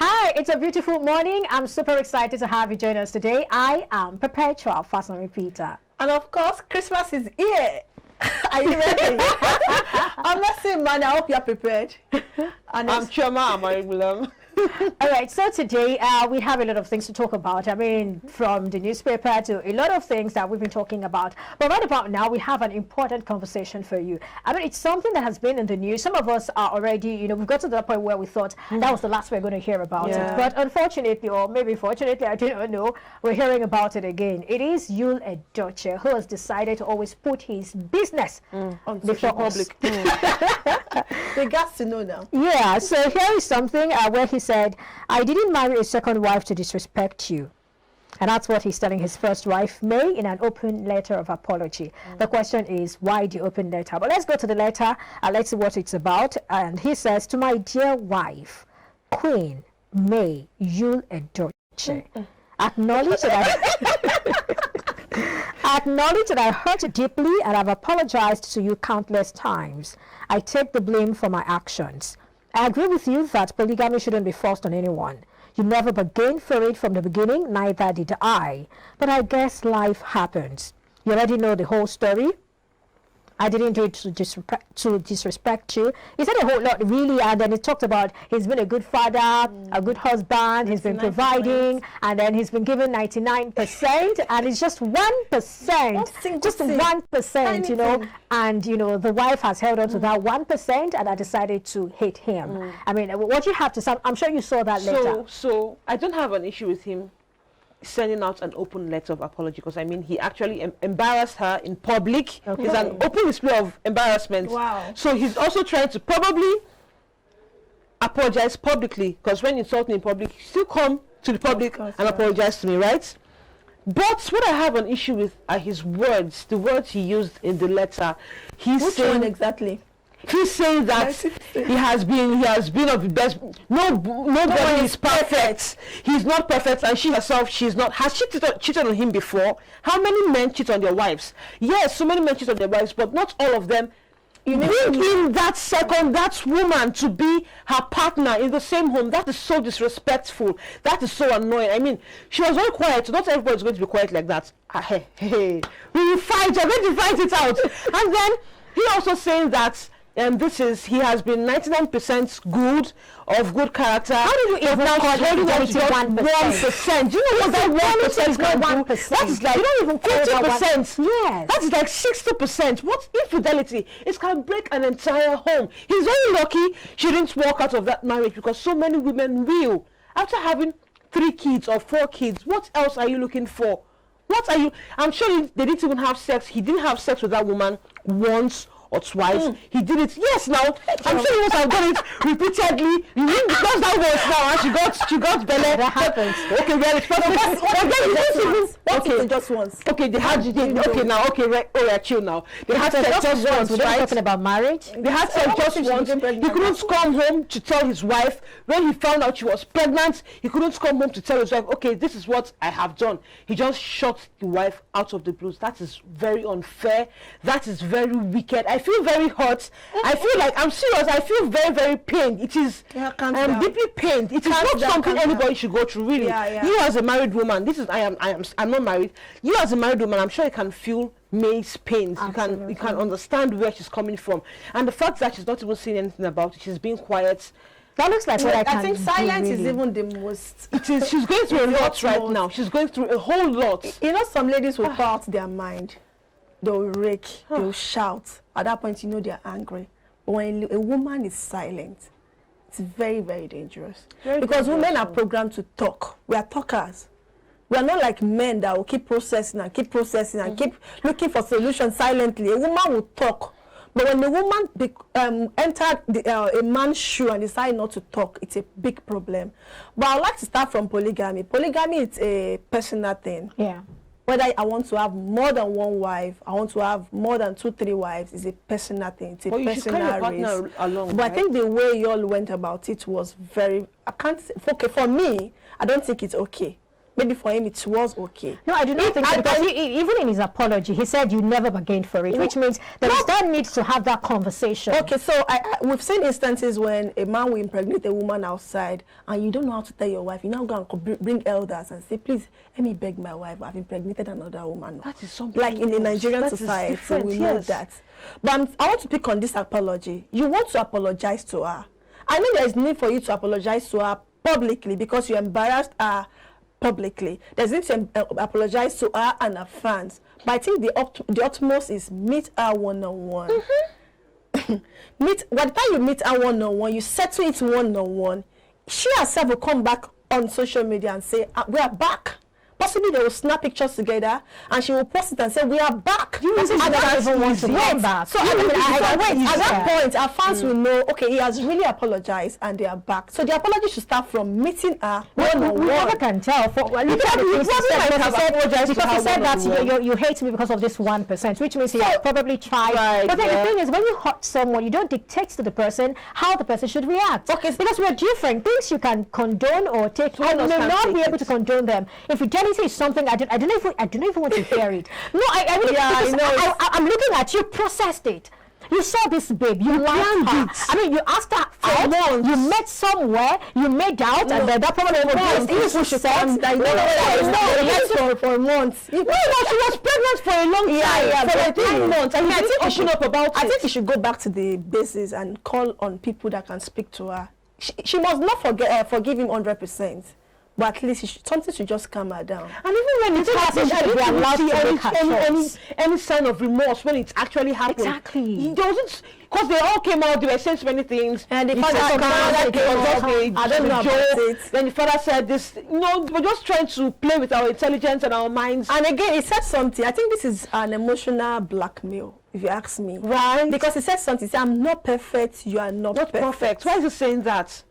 Hi, it's a beautiful morning. I'm super excited to have you join us today. I am Perpetual Fast and Repeater. And of course, Christmas is here. Are you ready? I'm not saying, man, I hope you're prepared. And I'm Choma, I'm Maribulam. All right, so today we have a lot of things to talk about. I mean, from the newspaper to a lot of things that we've been talking about. But right about now, we have an important conversation for you. I mean, it's something that has been in the news. Some of us are already, we've got to the point where we thought that was the last we're going to hear about it. But unfortunately, or maybe fortunately, I don't know, we're hearing about it again. It is Yul Edochie who has decided to always put his business before public. They got to know now. Yeah, so here is something where he said, I didn't marry a second wife to disrespect you. And that's what he's telling his first wife, May, in an open letter of apology. The question is, why the open letter? But let's go to the letter and let's see what it's about. And he says, to my dear wife, Queen May Yul Edochie, acknowledge that I hurt you deeply and I've apologized to you countless times. I take the blame for my actions. I agree with you that polygamy shouldn't be forced on anyone. You never bargained for it from the beginning, neither did I. But I guess life happens. You already know the whole story. I didn't do it to disrespect you. He said a whole lot, really, and then he talked about he's been a good father, a good husband, he's been providing, and then he's been given 99%, and it's just 1%, just 1%, and, the wife has held on to that 1%, and I decided to hate him. I mean, what you have to say, I'm sure you saw that letter. So I don't have an issue with him sending out an open letter of apology, because I mean he actually embarrassed her in public. It's an open display of embarrassment. Wow. So he's also trying to probably apologize publicly, because when you insult me in public, you still come to the public and apologize to me, right? But what I have an issue with are his words, the words he used in the letter. Which one exactly? He's saying that he has been of the best. Nobody is perfect. He's not perfect, and she herself, she's not. Has she cheated on him before? How many men cheat on their wives? Yes, so many men cheat on their wives, but not all of them. Bring in that woman to be her partner in the same home. That is so disrespectful. That is so annoying. I mean, she was very quiet. Not everybody is going to be quiet like that. We will fight. We're going to fight it out. And then he also saying that. And he has been 99% good, of good character. How do you even call it 1%? Do you know what that 1% is going to do? That is like 50%. Yes. That is like 60%. What infidelity? It can break an entire home. He's very lucky she didn't walk out of that marriage, because so many women will. After having 3 kids or 4 kids, what else are you looking for? What are you? I'm sure they didn't even have sex. He didn't have sex with that woman once or twice. He did it. Yes, now I'm sure he must have done it repeatedly. Because that was now, and she got belly. That happens. Okay, well, it's just once. Okay, they had chill now. They had sex just once, We're not talking about marriage. They had sex just once. He couldn't come home to tell his wife when he found out she was pregnant. He couldn't come home to tell his wife, okay, this is what I have done. He just shot the wife out of the blues. That is very unfair. That is very wicked. I feel very hurt. I feel like, I'm serious, I feel very, very pained. It is, I'm deeply pained. It is not something anybody should go through, really. You as a married woman, I'm not married. You as a married woman, I'm sure you can feel May's pains. You can understand where she's coming from. And the fact that she's not even saying anything about it, she's being quiet. That looks like what I think silence is even the most. It is. She's going through a lot right now. She's going through a whole lot. Some ladies will pour out their mind. They'll rake, they'll shout. At that point, they're angry. But when a woman is silent, it's very, very dangerous. Because women are programmed to talk. We are talkers. We are not like men that will keep processing and keep looking for solutions silently. A woman will talk. But when the woman entered a man's shoe and decide not to talk, it's a big problem. But I'd like to start from polygamy. Polygamy is a personal thing. Yeah. Whether I want to have more than one wife, I want to have more than 2-3 wives, is a personal thing. It's a personal race. Along, but I think the way you all went about it was very. For me, I don't think it's okay. maybe for him it was okay. No, I do not think so, because even in his apology, he said you never bargained for it, which means there is that need to have that conversation. Okay, so we've seen instances when a man will impregnate a woman outside, and you don't know how to tell your wife. You now go and bring elders and say, please, let me beg my wife, I've impregnated another woman. That is something like in the Nigerian society, we know that. But I want to pick on this apology. You want to apologize to her. I know there is need for you to apologize to her publicly because you embarrassed her publicly. There's need to apologize to her and her fans. But I think the utmost is meet her one-on-one. By the time you meet her one-on-one, you settle it one-on-one. She herself will come back on social media and say, we are back. Possibly they will snap pictures together and she will post it and say, we are back. You don't even want to come back. So at that point, our fans will know, okay, he has really apologized and they are back. So the apology should start from meeting her one-on-one. We never can tell. Because he said that you hate me because of this 1%, which means he has probably tried. Right, but then the thing is, when you hurt someone, you don't dictate to the person how the person should react. Okay. Because we're different. Things you can condone or take, you may not be able to condone them. If you say something, I don't even want to hear it. No, I really, I'm looking at you, processed it. You saw this babe, you liked her. I mean, you asked her out, you met somewhere, you made out, and then that probably was for months. No, she was pregnant for a long time, for like 9 months. And I think open up about it. I think you should go back to the basis and call on people that can speak to her. She must not forgive him 100%. But at least something should just calm her down. And even when it happens, I didn't see any sign of remorse when it actually happened. Exactly. He doesn't, because they all came out, they were saying so many things. And the father I don't know about it. Then the father said this, we're just trying to play with our intelligence and our minds. And again, he said something. I think this is an emotional blackmail, if you ask me. Right. Because he said something. He said, I'm not perfect, you are not perfect. Why is he saying that?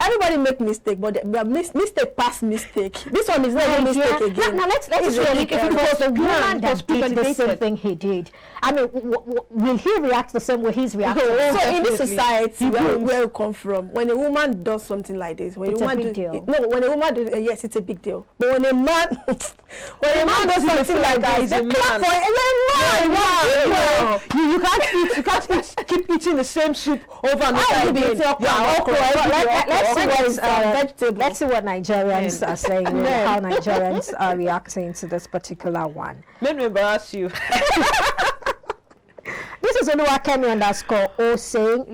Everybody make mistake, but mistake past mistake. This one is not a mistake again. Now let's really careful. Because the woman that did the same thing he did. I mean, will he react the same way he's reacting? So in this society where we come from, when a woman does something like this, when it's a big deal. When a woman does, yes, it's a big deal. But when a man, does something like that, it's a clap for a man. You can't keep eating the same soup over and over again. Let's see what Nigerians are saying, how Nigerians are reacting to this particular one. Let me embarrass you. This is Oluwakemi_O saying,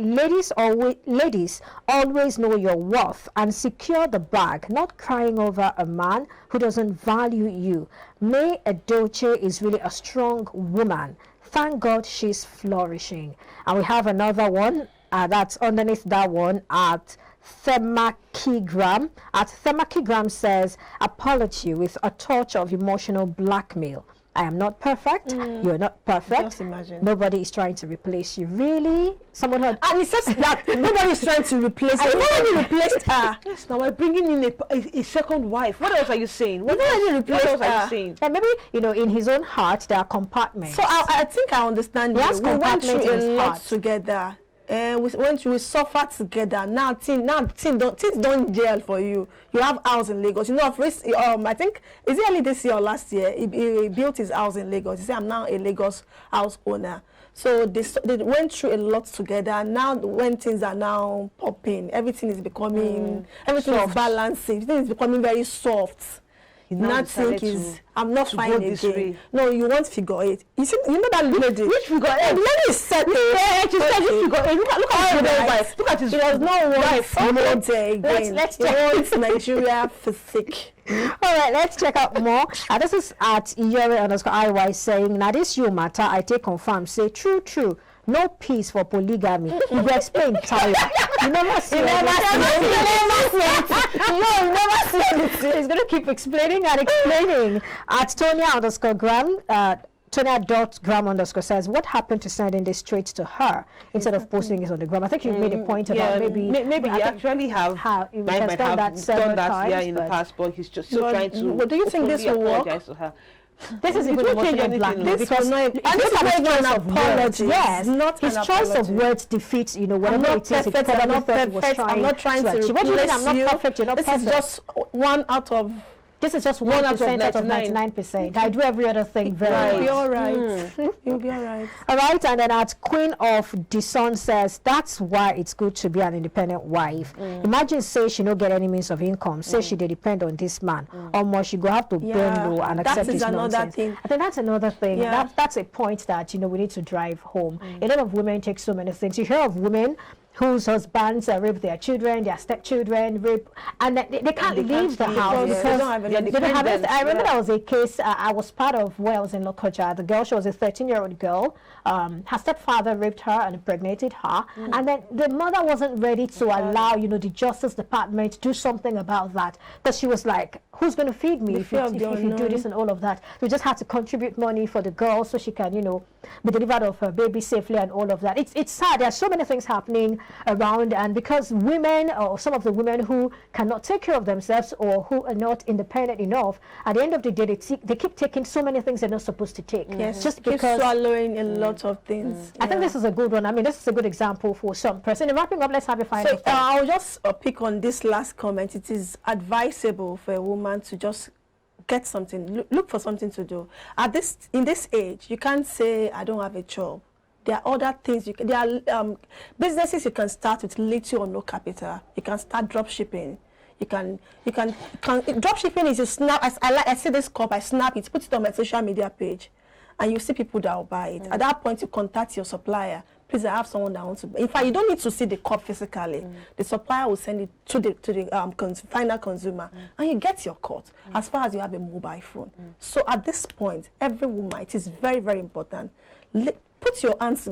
ladies, always know your worth and secure the bag, not crying over a man who doesn't value you. May Edochie is really a strong woman. Thank God she's flourishing. And we have another one that's underneath that one at Themakigram. Themakigram says, apology with a touch of emotional blackmail. I am not perfect. You're not perfect. Just imagine. Nobody is trying to replace you. Really? Someone heard. And it says that nobody is trying to replace her. Nobody replaced her. Yes, now we're bringing in a second wife. What else are you saying? What else are you saying? And maybe, in his own heart, there are compartments. So I think I understand. Yes, we went through in a lot heart. together. We suffered together. Now things don't gel for you. You have house in Lagos. I think is it early this year or last year? He built his house in Lagos. He said, I'm now a Lagos house owner. So they went through a lot together. Now when things are now popping, everything is becoming everything is balancing. Everything is becoming very soft. Not think is I'm not fine again. No, you want figure eight. You know that lady. Which figure eight? The lady is set. She said figure eight. Look at his wife. Look at his. She does not want again. Let's check. Nigeria physique. All right, let's check out more. This is at Yuri_IY saying, now this you matter, I take confirm. Say true. No peace for polygamy. You will explain, Tyler. You never see it. You never see it. He's going to keep explaining and explaining. At Tonya_Gram, Tonya.Gram_ says, what happened to sending this straight to her instead of posting it on the gram? I think you made a point about maybe he actually have done that in the past, but he's just still trying to. But do you think this will work? To her. This is even emotional blackmail because and this is an apology. Yes, not his choice of words defeats, whatever it is. I'm not trying to replace you. I'm not perfect. You're not perfect. This is just one out of This is just 1% One out of 99%. I do every other thing very You'll be well. all right. You'll be all right. All right, and then at Queen of the Sun says, that's why it's good to be an independent wife. Imagine, say she no get any means of income, say she dey depend on this man, or more she go have to bend low and accept his nonsense. Thing. I think that's another thing. Yeah. That's a point that, you know, we need to drive home. A lot of women take so many things. You hear of women whose husbands rape their children, their stepchildren, rape, and they can't leave the house because they don't have any independence. I remember there was a case, I was part of Wales in Lokoja. The girl, she was a 13-year-old girl. Her stepfather raped her and impregnated her. And then the mother wasn't ready to allow, you know, the Justice Department to do something about that. Because she was like, who's going to feed me if you do this and all of that? We just had to contribute money for the girl so she can, you know, be delivered of her baby safely and all of that. It's sad. There are so many things happening around, and because women, or some of the women who cannot take care of themselves or who are not independent enough, at the end of the day, they keep taking so many things they're not supposed to take. Yes, just keep because swallowing a lot of things. I think this is a good one. I mean, this is a good example for some person. And wrapping up, let's have a final. So I'll just pick on this last comment. It is advisable for a woman to just get something, look for something to do. In this age, you can't say I don't have a job. There are other things there are businesses you can start with little or no capital. You can start drop shipping. You can drop shipping is a snap. I see this cup, I snap it, put it on my social media page, and you see people that will buy it. At that point, you contact your supplier. Please, I have someone that wants to buy. In fact, you don't need to see the cup physically. The supplier will send it to the final consumer, and you get your cut as far as you have a mobile phone. So at this point, every woman, it is very, very important. Put your hands,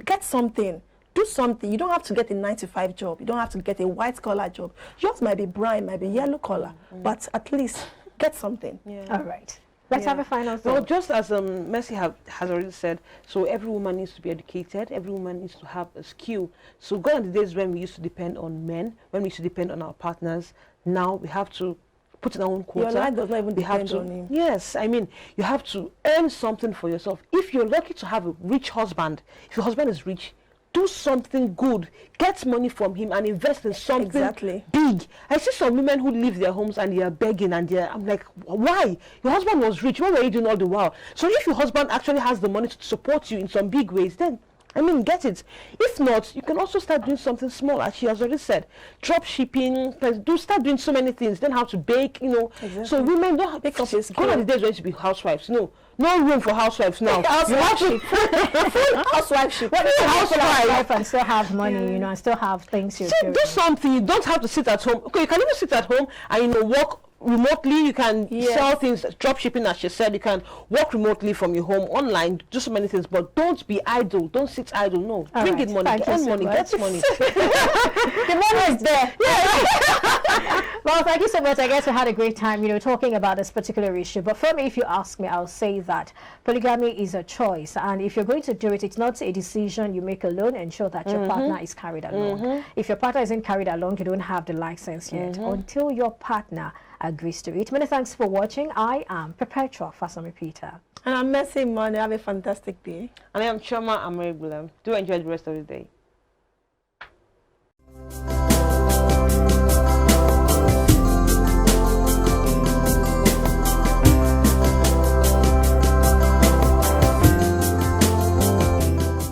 get something, do something. You don't have to get a 9-to-5 job. You don't have to get a white-collar job. Yours might be brown, might be yellow collar, but at least get something. All right. Let's have a final thought. Well, just as Mercy has already said, so every woman needs to be educated. Every woman needs to have a skill. So gone are the days when we used to depend on men, when we used to depend on our partners. Now we have to put in our own quota. Your life does not even depend on him. Yes, I mean, you have to earn something for yourself. If you're lucky to have a rich husband, if your husband is rich, do something good. Get money from him and invest in something big. I see some women who leave their homes and they are begging, and I'm like, why? Your husband was rich. What were you doing all the while? So if your husband actually has the money to support you in some big ways, then I mean, get it. If not, you can also start doing something small, as she has already said. Drop shipping, start doing so many things. Then how to bake, you know. Exactly. So women don't pick up his gone are the days when to be housewives. No room for housewives now. Housewifeship. Housewifeship. What is housewife and still have money, you know, and still have things you're doing. Do something. You don't have to sit at home. Okay, you can even sit at home and, you know, work remotely. You can sell things, drop shipping, as she said. You can work remotely from your home, online, do so many things, but don't be idle. Don't sit idle. No, bring in money, earn money, get money. The money is there. Well, thank you so much. I guess we had a great time, you know, talking about this particular issue. But for me, if you ask me, I'll say that polygamy is a choice, and if you're going to do it, it's not a decision you make alone. Ensure that your partner is carried along. If your partner isn't carried along, you don't have the license yet until your partner agrees to it. Many thanks for watching. I am Perpetua Fasami Peter. And I'm Mercy Money. Have a fantastic day. And I am Choma Amari Gulam. Do enjoy the rest of the day.